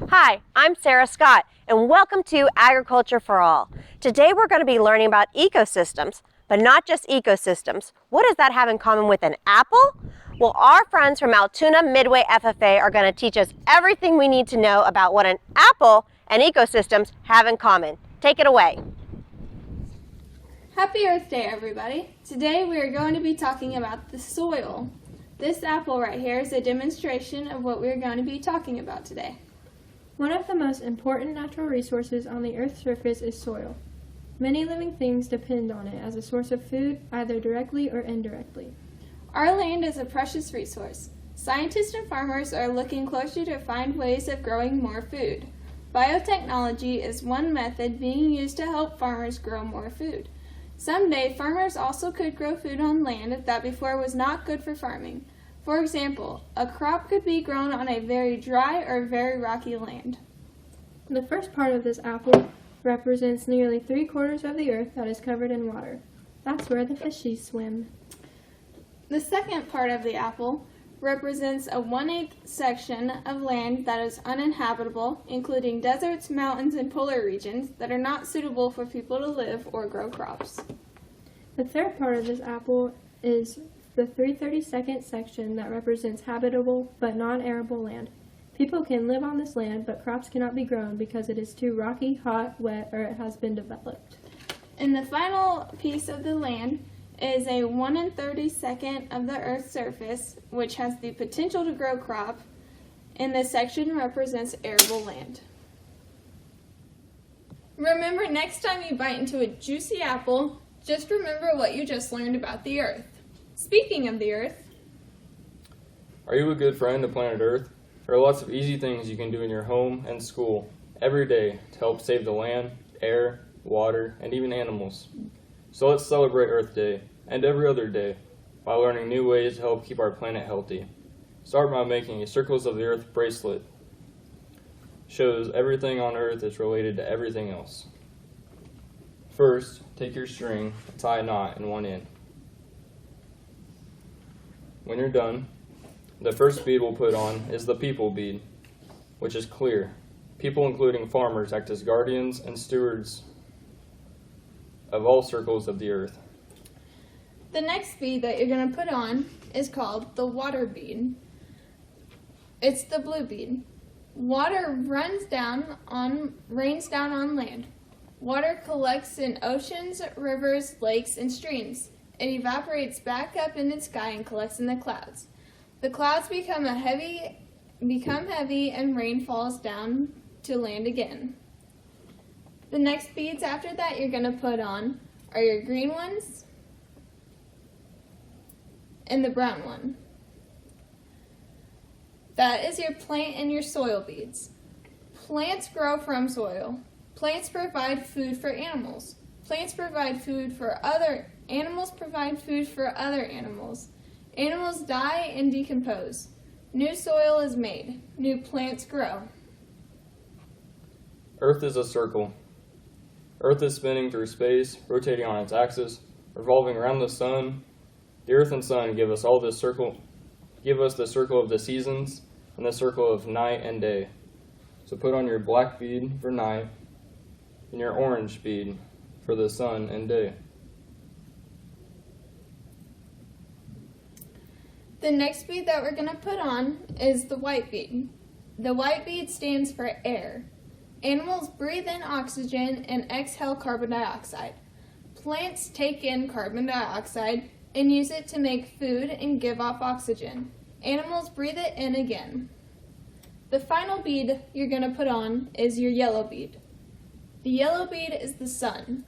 Hi, I'm Sarah Scott, and welcome to Agriculture for All. Today we're going to be learning about ecosystems, but not just ecosystems. What does that have in common with an apple? Well, our friends from Altoona-Midway FFA are going to teach us everything we need to know about what an apple and ecosystems have in common. Take it away. Happy Earth Day, everybody. Today we are going to be talking about the soil. This apple right here is a demonstration of what we are going to be talking about today. One of the most important natural resources on the Earth's surface is soil. Many living things depend on it as a source of food, either directly or indirectly. Our land is a precious resource. Scientists and farmers are looking closer to find ways of growing more food. Biotechnology is one method being used to help farmers grow more food. Someday, farmers also could grow food on land that before was not good for farming. For example, a crop could be grown on a very dry or very rocky land. The first part of this apple represents nearly 3/4 of the Earth that is covered in water. That's where the fishies swim. The second part of the apple represents a 1/8 section of land that is uninhabitable, including deserts, mountains, and polar regions that are not suitable for people to live or grow crops. The third part of this apple is the 3/32 section that represents habitable but non-arable land. People can live on this land, but crops cannot be grown because it is too rocky, hot, wet, or it has been developed. And the final piece of the land is a 1/32 of the Earth's surface, which has the potential to grow crop, and this section represents arable land. Remember, next time you bite into a juicy apple, just remember what you just learned about the Earth. Speaking of the Earth, Are you a good friend to planet Earth? There are lots of easy things you can do in your home and school every day to help save the land, air, water, and even animals. So let's celebrate Earth Day and every other day by learning new ways to help keep our planet healthy. Start by making a Circles of the Earth bracelet. Shows everything on Earth is related to everything else. First, take your string and tie a knot in one end. When you're done, the first bead we'll put on is the people bead, which is clear. People, including farmers, act as guardians and stewards of all circles of the Earth. the next bead that you're going to put on is called the water bead. It's the blue bead. Water rains down on land. Water collects in oceans, rivers, lakes, and streams. It evaporates back up in the sky and collects in the clouds. The clouds become heavy and rain falls down to land again. The next beads after that you're going to put on are your green ones and the brown one. That is your plant and your soil beads. Plants grow from soil. Plants provide food for animals. Plants provide food for animals provide food for other animals. Animals die and decompose. New soil is made. New plants grow. Earth is a circle. Earth is spinning through space, rotating on its axis, revolving around the sun. The Earth and sun give us the circle of the seasons and the circle of night and day. So put on your black bead for night and your orange bead for the sun and day. The next bead that we're going to put on is the white bead. The white bead stands for air. Animals breathe in oxygen and exhale carbon dioxide. Plants take in carbon dioxide and use it to make food and give off oxygen. Animals breathe it in again. The final bead you're going to put on is your yellow bead. The yellow bead is the sun.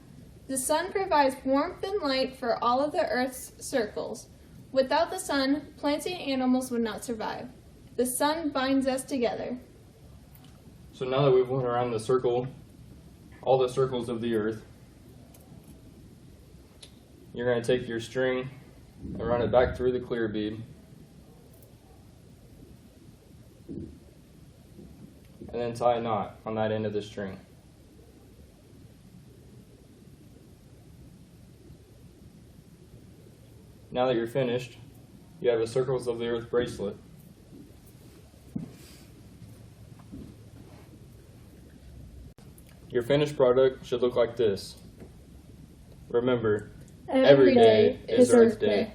The sun provides warmth and light for all of the Earth's circles. Without the sun, plants and animals would not survive. The sun binds us together. So now that we've went around the circle, all the circles of the Earth, you're going to take your string and run it back through the clear bead. And then tie a knot on that end of the string. Now that you're finished, you have a Circles of the Earth bracelet. Your finished product should look like this. Remember, Every day is Earth Day.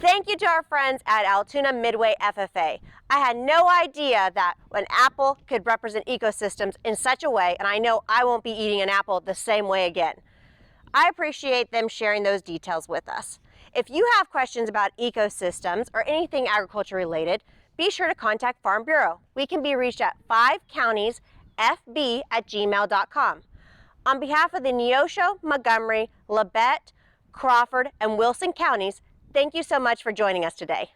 Thank you to our friends at Altoona-Midway FFA. I had no idea that an apple could represent ecosystems in such a way, and I know I won't be eating an apple the same way again. I appreciate them sharing those details with us. If you have questions about ecosystems or anything agriculture related, be sure to contact Farm Bureau. We can be reached at 5countiesfb@gmail.com. On behalf of the Neosho, Montgomery, Labette, Crawford, and Wilson counties, thank you so much for joining us today.